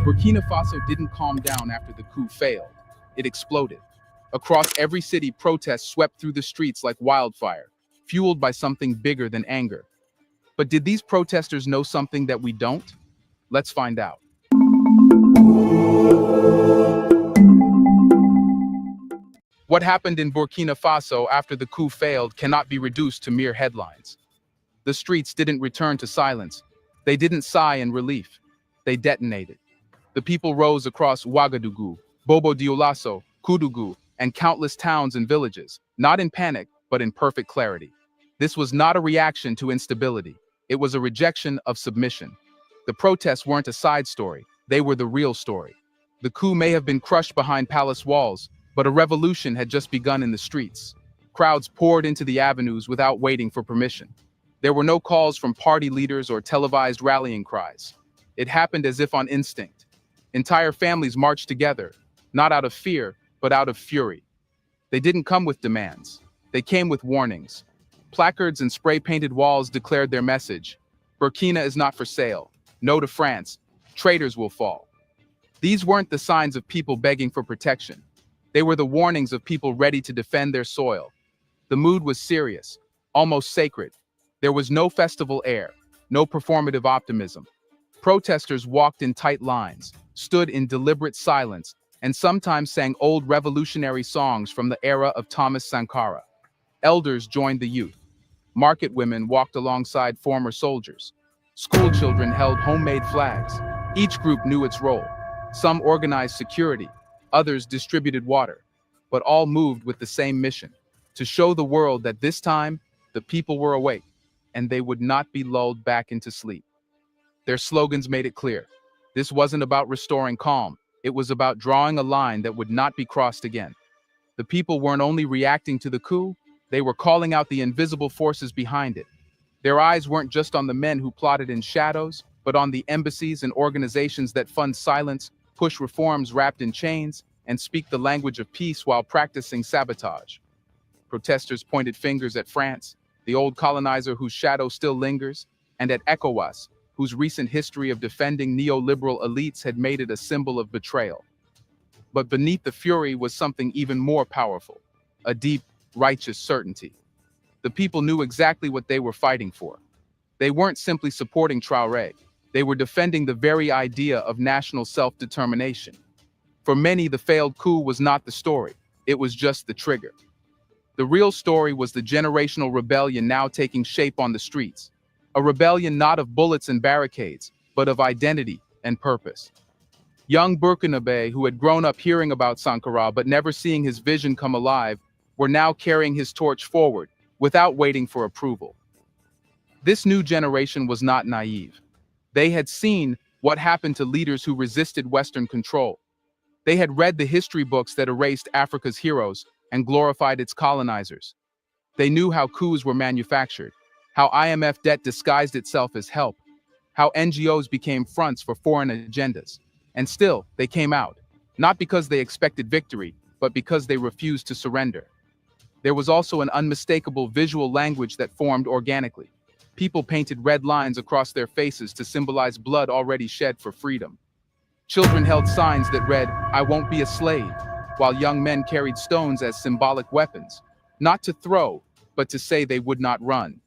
Burkina Faso didn't calm down after the coup failed. It exploded. Across every city, protests swept through the streets like wildfire, fueled by something bigger than anger. But did these protesters know something that we don't? Let's find out. What happened in Burkina Faso after the coup failed cannot be reduced to mere headlines. The streets didn't return to silence. They didn't sigh in relief. They detonated. The people rose across Ouagadougou, Bobo-Dioulasso, Koudougou, and countless towns and villages, not in panic, but in perfect clarity. This was not a reaction to instability. It was a rejection of submission. The protests weren't a side story. They were the real story. The coup may have been crushed behind palace walls, but a revolution had just begun in the streets. Crowds poured into the avenues without waiting for permission. There were no calls from party leaders or televised rallying cries. It happened as if on instinct. Entire families marched together, not out of fear, but out of fury. They didn't come with demands. They came with warnings. Placards and spray-painted walls declared their message. Burkina is not for sale. No to France. Traitors will fall. These weren't the signs of people begging for protection. They were the warnings of people ready to defend their soil. The mood was serious, almost sacred. There was no festival air, no performative optimism. Protesters walked in tight lines, stood in deliberate silence, and sometimes sang old revolutionary songs from the era of Thomas Sankara. Elders joined the youth. Market women walked alongside former soldiers. School children held homemade flags. Each group knew its role. Some organized security, others distributed water, but all moved with the same mission: to show the world that this time, the people were awake, and they would not be lulled back into sleep. Their slogans made it clear. This wasn't about restoring calm. It was about drawing a line that would not be crossed again. The people weren't only reacting to the coup, they were calling out the invisible forces behind it. Their eyes weren't just on the men who plotted in shadows, but on the embassies and organizations that fund silence, push reforms wrapped in chains, and speak the language of peace while practicing sabotage. Protesters pointed fingers at France, the old colonizer whose shadow still lingers, and at ECOWAS, whose recent history of defending neoliberal elites had made it a symbol of betrayal. But beneath the fury was something even more powerful: a deep, righteous certainty. The people knew exactly what they were fighting for. They weren't simply supporting Traore. They were defending the very idea of national self-determination. For many, the failed coup was not the story. It was just the trigger. The real story was the generational rebellion now taking shape on the streets. A rebellion not of bullets and barricades, but of identity and purpose. Young Burkinabé, who had grown up hearing about Sankara but never seeing his vision come alive, were now carrying his torch forward, without waiting for approval. This new generation was not naive. They had seen what happened to leaders who resisted Western control. They had read the history books that erased Africa's heroes and glorified its colonizers. They knew how coups were manufactured, how IMF debt disguised itself as help, how NGOs became fronts for foreign agendas. And still, they came out, not because they expected victory, but because they refused to surrender. There was also an unmistakable visual language that formed organically. People painted red lines across their faces to symbolize blood already shed for freedom. Children held signs that read, "I won't be a slave," while young men carried stones as symbolic weapons, not to throw, but to say they would not run.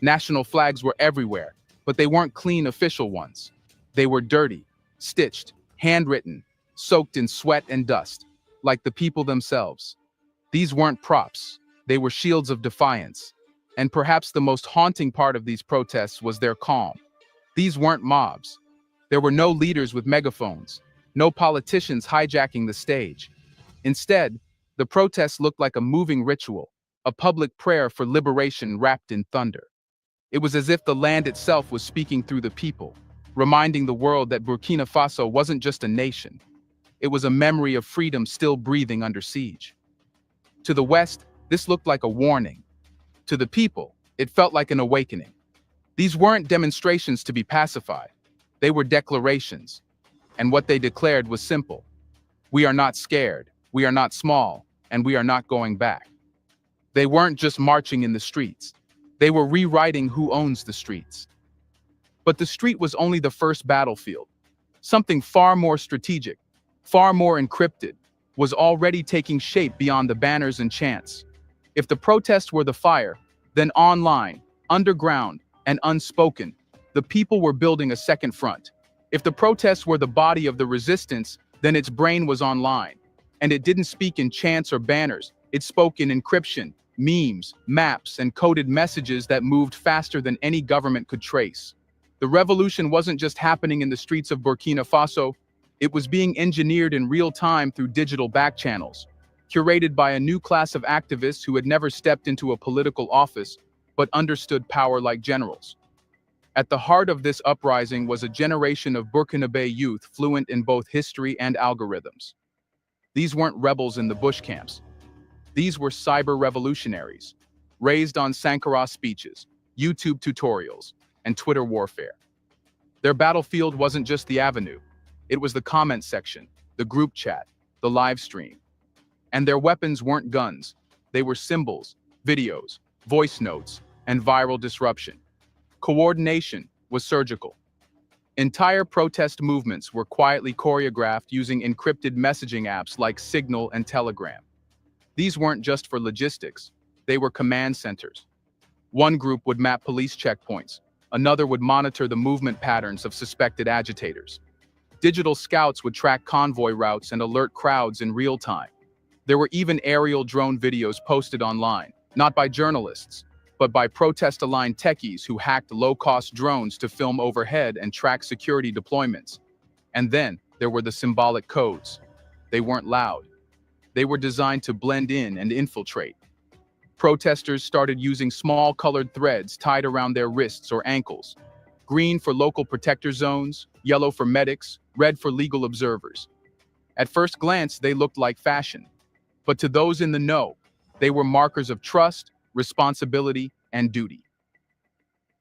National flags were everywhere, but they weren't clean official ones. They were dirty, stitched, handwritten, soaked in sweat and dust, like the people themselves. These weren't props, they were shields of defiance. And perhaps the most haunting part of these protests was their calm. These weren't mobs. There were no leaders with megaphones, no politicians hijacking the stage. Instead, the protests looked like a moving ritual, a public prayer for liberation wrapped in thunder. It was as if the land itself was speaking through the people, reminding the world that Burkina Faso wasn't just a nation. It was a memory of freedom still breathing under siege. To the West, this looked like a warning. To the people, it felt like an awakening. These weren't demonstrations to be pacified. They were declarations. And what they declared was simple: we are not scared, we are not small, and we are not going back. They weren't just marching in the streets. They were rewriting who owns the streets. But the street was only the first battlefield. Something far more strategic, far more encrypted, was already taking shape beyond the banners and chants. If the protests were the fire, then online, underground, and unspoken, the people were building a second front. If the protests were the body of the resistance, then its brain was online. And it didn't speak in chants or banners, it spoke in encryption, memes, maps, and coded messages that moved faster than any government could trace. The revolution wasn't just happening in the streets of Burkina Faso, it was being engineered in real time through digital backchannels, curated by a new class of activists who had never stepped into a political office, but understood power like generals. At the heart of this uprising was a generation of Burkinabe youth fluent in both history and algorithms. These weren't rebels in the bush camps. These were cyber revolutionaries, raised on Sankara speeches, YouTube tutorials, and Twitter warfare. Their battlefield wasn't just the avenue, it was the comment section, the group chat, the live stream. And their weapons weren't guns, they were symbols, videos, voice notes, and viral disruption. Coordination was surgical. Entire protest movements were quietly choreographed using encrypted messaging apps like Signal and Telegram. These weren't just for logistics, they were command centers. One group would map police checkpoints, another would monitor the movement patterns of suspected agitators. Digital scouts would track convoy routes and alert crowds in real time. There were even aerial drone videos posted online, not by journalists, but by protest-aligned techies who hacked low-cost drones to film overhead and track security deployments. And then there were the symbolic codes. They weren't loud. They were designed to blend in and infiltrate. Protesters started using small colored threads tied around their wrists or ankles. Green for local protector zones, yellow for medics, red for legal observers. At first glance, they looked like fashion. But to those in the know, they were markers of trust, responsibility, and duty.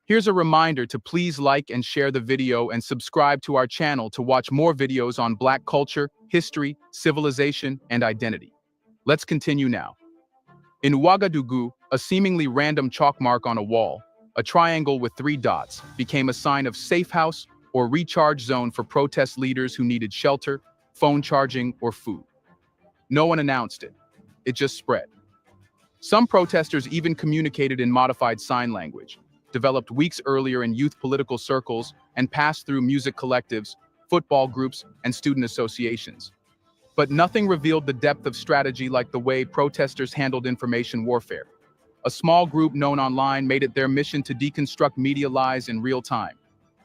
Here's a reminder to please like and share the video and subscribe to our channel to watch more videos on Black culture, history, civilization, and identity. Let's continue now. In Ouagadougou, a seemingly random chalk mark on a wall, a triangle with 3 dots, became a sign of safe house or recharge zone for protest leaders who needed shelter, phone charging, or food. No one announced it. It just spread. Some protesters even communicated in modified sign language, developed weeks earlier in youth political circles, and passed through music collectives, football groups, and student associations. But nothing revealed the depth of strategy like the way protesters handled information warfare. A small group known online made it their mission to deconstruct media lies in real time.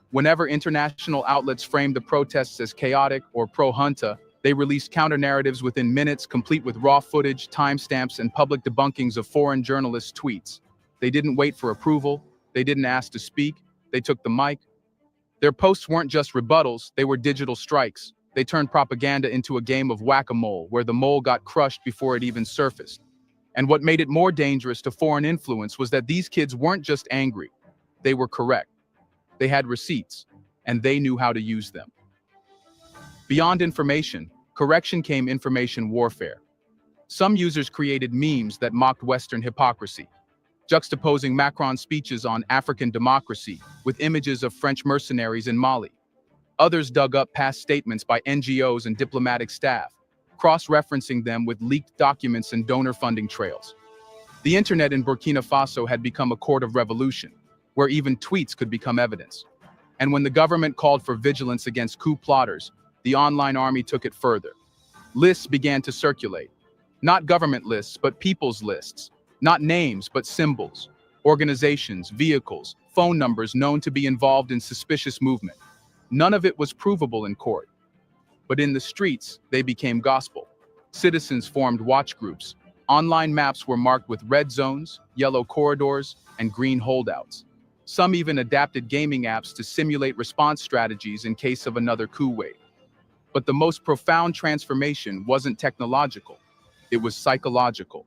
Whenever international outlets framed the protests as chaotic or pro-junta, they released counter-narratives within minutes, complete with raw footage, timestamps, and public debunkings of foreign journalists' tweets. They didn't wait for approval, they didn't ask to speak, they took the mic. Their posts weren't just rebuttals, they were digital strikes. They turned propaganda into a game of whack-a-mole, where the mole got crushed before it even surfaced. And what made it more dangerous to foreign influence was that these kids weren't just angry, they were correct. They had receipts, and they knew how to use them. Beyond information, correction came information warfare. Some users created memes that mocked Western hypocrisy, juxtaposing Macron's speeches on African democracy with images of French mercenaries in Mali. Others dug up past statements by NGOs and diplomatic staff, cross-referencing them with leaked documents and donor funding trails. The internet in Burkina Faso had become a court of revolution, where even tweets could become evidence. And when the government called for vigilance against coup plotters, the online army took it further. Lists began to circulate. Not government lists, but people's lists. Not names, but symbols. Organizations, vehicles, phone numbers known to be involved in suspicious movement. None of it was provable in court. But in the streets, they became gospel. Citizens formed watch groups. Online maps were marked with red zones, yellow corridors, and green holdouts. Some even adapted gaming apps to simulate response strategies in case of another coup wave. But the most profound transformation wasn't technological, it was psychological.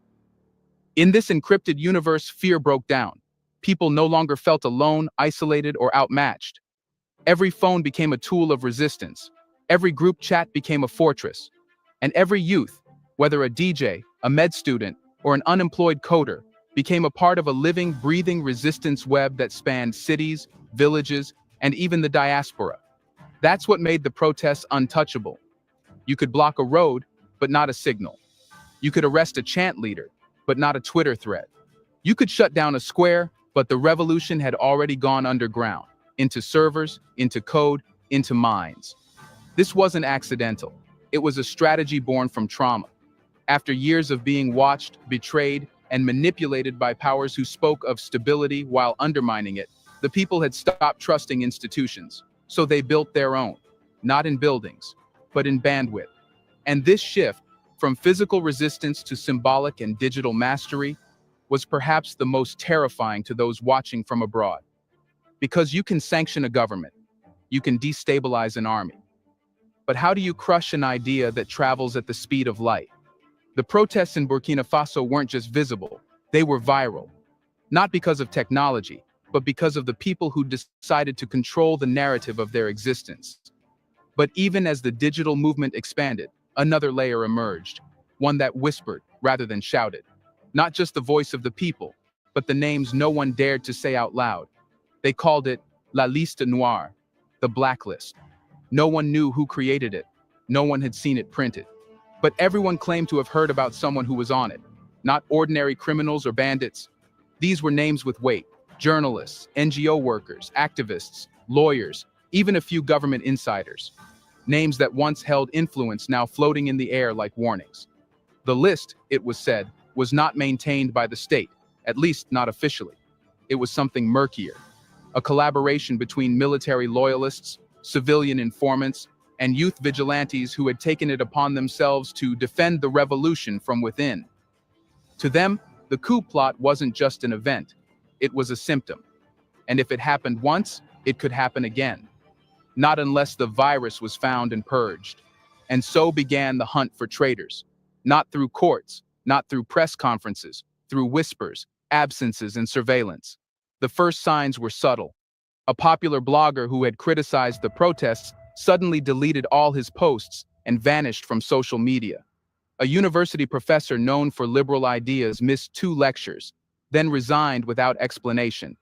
In this encrypted universe, fear broke down. People no longer felt alone, isolated, or outmatched. Every phone became a tool of resistance. Every group chat became a fortress. And every youth, whether a DJ, a med student, or an unemployed coder, became a part of a living, breathing resistance web that spanned cities, villages, and even the diaspora. That's what made the protests untouchable. You could block a road, but not a signal. You could arrest a chant leader, but not a Twitter thread. You could shut down a square, but the revolution had already gone underground, into servers, into code, into minds. This wasn't accidental. It was a strategy born from trauma. After years of being watched, betrayed, and manipulated by powers who spoke of stability while undermining it, the people had stopped trusting institutions. So they built their own, not in buildings, but in bandwidth. And this shift, from physical resistance to symbolic and digital mastery, was perhaps the most terrifying to those watching from abroad. Because you can sanction a government, you can destabilize an army. But how do you crush an idea that travels at the speed of light? The protests in Burkina Faso weren't just visible, they were viral. Not because of technology, but because of the people who decided to control the narrative of their existence. But even as the digital movement expanded, another layer emerged, one that whispered rather than shouted. Not just the voice of the people, but the names no one dared to say out loud. They called it La Liste Noire, the blacklist. No one knew who created it. No one had seen it printed. But everyone claimed to have heard about someone who was on it. Not ordinary criminals or bandits. These were names with weight. Journalists, NGO workers, activists, lawyers, even a few government insiders. Names that once held influence now floating in the air like warnings. The list, it was said, was not maintained by the state, at least not officially. It was something murkier. A collaboration between military loyalists, civilian informants, and youth vigilantes who had taken it upon themselves to defend the revolution from within. To them, the coup plot wasn't just an event, it was a symptom. And if it happened once, it could happen again. Not unless the virus was found and purged. And so began the hunt for traitors. Not through courts, not through press conferences, through whispers, absences, and surveillance. The first signs were subtle. A popular blogger who had criticized the protests suddenly deleted all his posts and vanished from social media. A university professor known for liberal ideas missed 2 lectures, then resigned without explanation.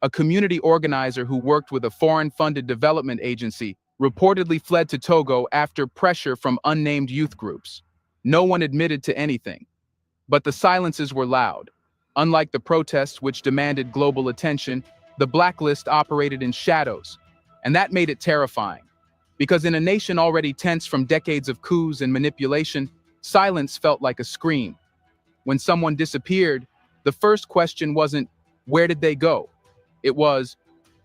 A community organizer who worked with a foreign-funded development agency reportedly fled to Togo after pressure from unnamed youth groups. No one admitted to anything. But the silences were loud. Unlike the protests which demanded global attention, the blacklist operated in shadows. And that made it terrifying. Because in a nation already tense from decades of coups and manipulation, silence felt like a scream. When someone disappeared, the first question wasn't, where did they go? It was,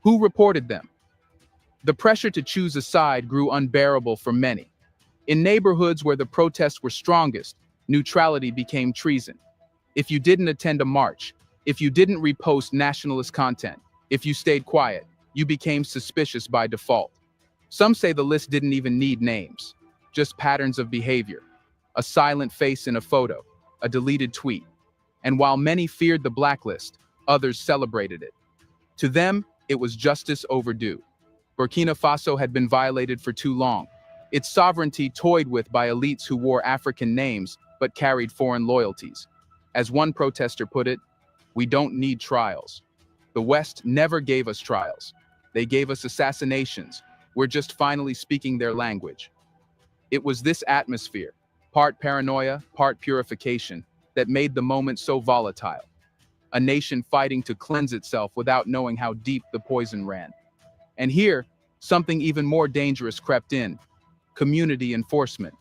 who reported them? The pressure to choose a side grew unbearable for many. In neighborhoods where the protests were strongest, neutrality became treason. If you didn't attend a march, if you didn't repost nationalist content, if you stayed quiet, you became suspicious by default. Some say the list didn't even need names, just patterns of behavior. A silent face in a photo, a deleted tweet. And while many feared the blacklist, others celebrated it. To them, it was justice overdue. Burkina Faso had been violated for too long, its sovereignty toyed with by elites who wore African names but carried foreign loyalties. As one protester put it, we don't need trials. The West never gave us trials. They gave us assassinations. We're just finally speaking their language. It was this atmosphere, part paranoia, part purification, that made the moment so volatile. A nation fighting to cleanse itself without knowing how deep the poison ran. And here, something even more dangerous crept in: community enforcement.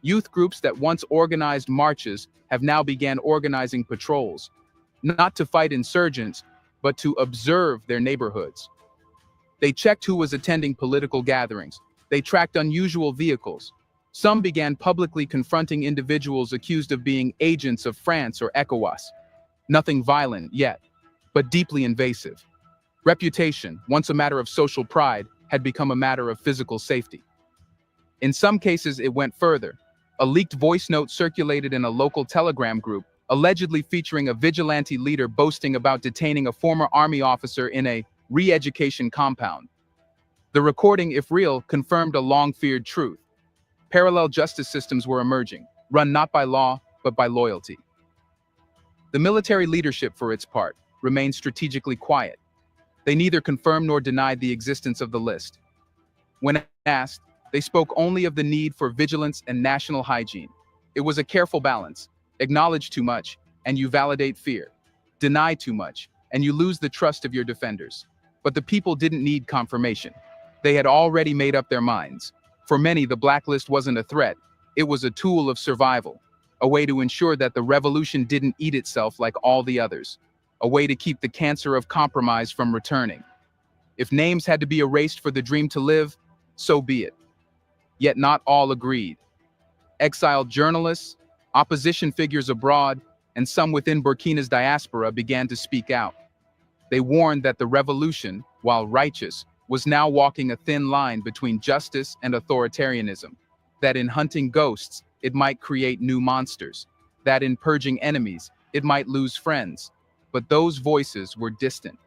Youth groups that once organized marches have now began organizing patrols, not to fight insurgents, but to observe their neighborhoods. They checked who was attending political gatherings. They tracked unusual vehicles. Some began publicly confronting individuals accused of being agents of France or ECOWAS. Nothing violent yet, but deeply invasive. Reputation, once a matter of social pride, had become a matter of physical safety. In some cases, it went further. A leaked voice note circulated in a local Telegram group, allegedly featuring a vigilante leader boasting about detaining a former army officer in a re-education compound. The recording, if real, confirmed a long-feared truth. Parallel justice systems were emerging, run not by law, but by loyalty. The military leadership, for its part, remained strategically quiet. They neither confirmed nor denied the existence of the list. When asked, they spoke only of the need for vigilance and national hygiene. It was a careful balance. Acknowledge too much, and you validate fear. Deny too much, and you lose the trust of your defenders. But the people didn't need confirmation. They had already made up their minds. For many, the blacklist wasn't a threat. It was a tool of survival, a way to ensure that the revolution didn't eat itself like all the others, a way to keep the cancer of compromise from returning. If names had to be erased for the dream to live, so be it. Yet not all agreed. Exiled journalists, opposition figures abroad, and some within Burkina's diaspora began to speak out. They warned that the revolution, while righteous, was now walking a thin line between justice and authoritarianism, that in hunting ghosts, it might create new monsters, that in purging enemies, it might lose friends. But those voices were distant.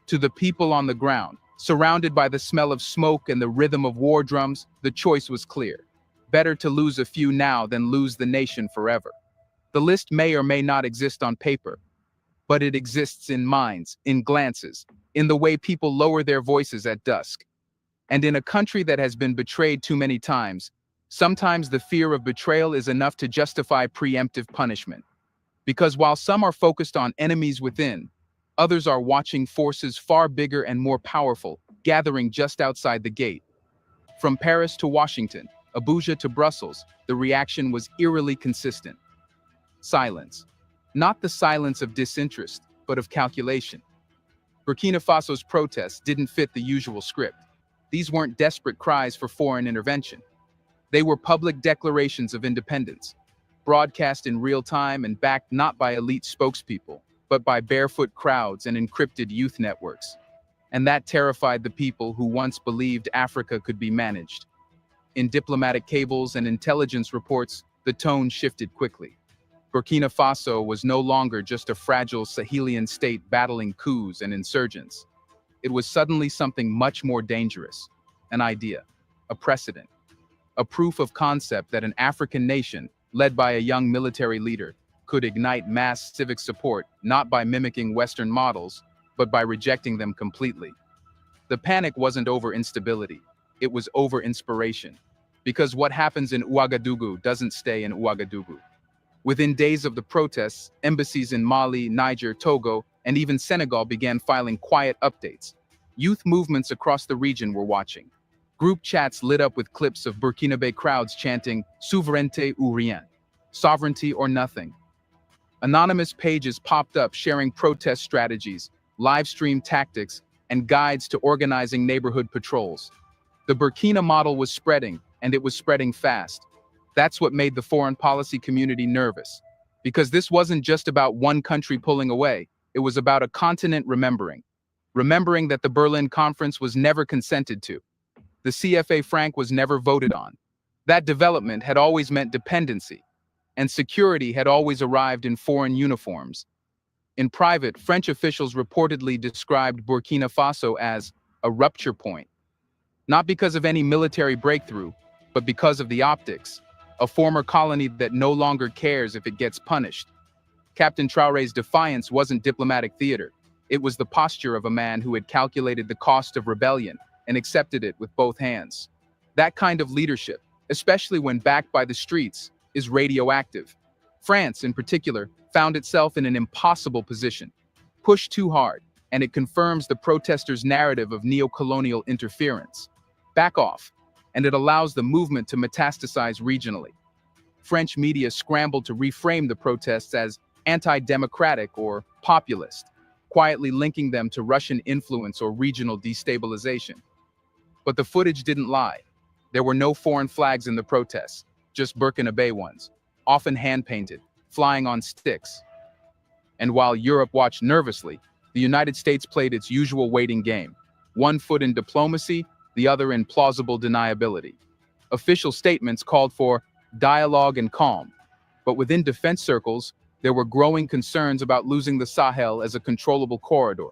To the people on the ground, surrounded by the smell of smoke and the rhythm of war drums, the choice was clear. Better to lose a few now than lose the nation forever. The list may or may not exist on paper, but it exists in minds, in glances, in the way people lower their voices at dusk. And in a country that has been betrayed too many times, sometimes the fear of betrayal is enough to justify preemptive punishment. Because while some are focused on enemies within, others are watching forces far bigger and more powerful, gathering just outside the gate. From Paris to Washington, Abuja to Brussels, the reaction was eerily consistent. Silence. Not the silence of disinterest, but of calculation. Burkina Faso's protests didn't fit the usual script. These weren't desperate cries for foreign intervention. They were public declarations of independence, broadcast in real time and backed not by elite spokespeople, but by barefoot crowds and encrypted youth networks. And that terrified the people who once believed Africa could be managed. In diplomatic cables and intelligence reports, the tone shifted quickly. Burkina Faso was no longer just a fragile Sahelian state battling coups and insurgents. It was suddenly something much more dangerous, an idea, a precedent, a proof of concept that an African nation, led by a young military leader, could ignite mass civic support not by mimicking Western models, but by rejecting them completely. The panic wasn't over instability, it was over inspiration. Because what happens in Ouagadougou doesn't stay in Ouagadougou. Within days of the protests, embassies in Mali, Niger, Togo, and even Senegal began filing quiet updates. Youth movements across the region were watching. Group chats lit up with clips of Burkinabe crowds chanting "Souveraineté ou rien," sovereignty or nothing. Anonymous pages popped up sharing protest strategies, live-stream tactics, and guides to organizing neighborhood patrols. The Burkina model was spreading, and it was spreading fast. That's what made the foreign policy community nervous. Because this wasn't just about one country pulling away, it was about a continent remembering. Remembering that the Berlin Conference was never consented to. The CFA franc was never voted on. That development had always meant dependency, and security had always arrived in foreign uniforms. In private, French officials reportedly described Burkina Faso as a rupture point. Not because of any military breakthrough, but because of the optics. A former colony that no longer cares if it gets punished. Captain Traore's defiance wasn't diplomatic theater. It was the posture of a man who had calculated the cost of rebellion and accepted it with both hands. That kind of leadership, especially when backed by the streets, is radioactive. France, in particular, found itself in an impossible position. Pushed too hard, and it confirms the protesters' narrative of neo-colonial interference. Back off, and it allows the movement to metastasize regionally. French media scrambled to reframe the protests as anti-democratic or populist, quietly linking them to Russian influence or regional destabilization. But the footage didn't lie. There were no foreign flags in the protests, just Burkinabe ones, often hand-painted, flying on sticks. And while Europe watched nervously, the United States played its usual waiting game, one foot in diplomacy, the other in plausible deniability. Official statements called for dialogue and calm, but within defense circles, there were growing concerns about losing the Sahel as a controllable corridor.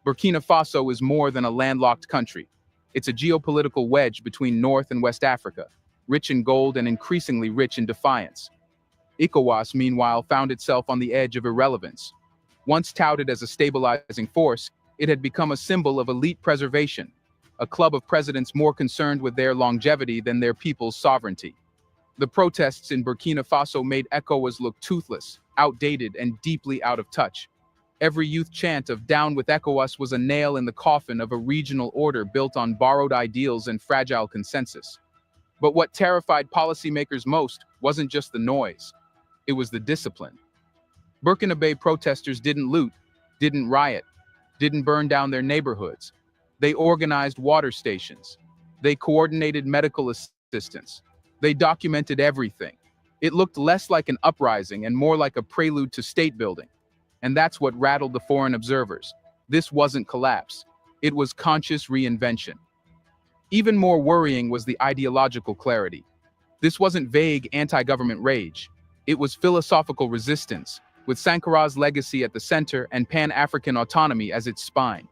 Burkina Faso is more than a landlocked country. It's a geopolitical wedge between North and West Africa, rich in gold and increasingly rich in defiance. ECOWAS, meanwhile, found itself on the edge of irrelevance. Once touted as a stabilizing force, It had become a symbol of elite preservation, a club of presidents more concerned with their longevity than their people's sovereignty. The protests in Burkina Faso made ECOWAS look toothless, outdated, and deeply out of touch. Every youth chant of "Down with ECOWAS" was a nail in the coffin of a regional order built on borrowed ideals and fragile consensus. But what terrified policymakers most wasn't just the noise, it was the discipline. Burkinabe protesters didn't loot, didn't riot, didn't burn down their neighborhoods. They organized water stations. They coordinated medical assistance. They documented everything. It looked less like an uprising and more like a prelude to state building. And that's what rattled the foreign observers. This wasn't collapse. It was conscious reinvention. Even more worrying was the ideological clarity. This wasn't vague anti-government rage. It was philosophical resistance, with Sankara's legacy at the center and Pan-African autonomy as its spine.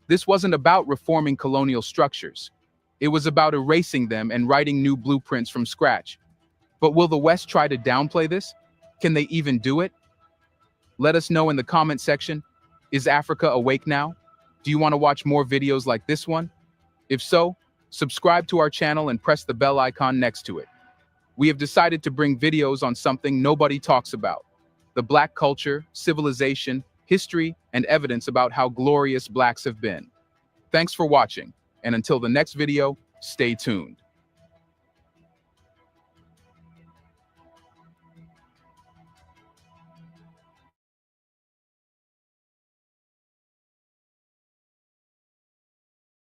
This wasn't about reforming colonial structures. It was about erasing them and writing new blueprints from scratch. But will the West try to downplay this? Can they even do it? Let us know in the comment section. Is Africa awake now? Do you want to watch more videos like this one? If so, subscribe to our channel and press the bell icon next to it. We have decided to bring videos on something nobody talks about: the Black culture, civilization, history, and evidence about how glorious Blacks have been. Thanks for watching, and until the next video, stay tuned.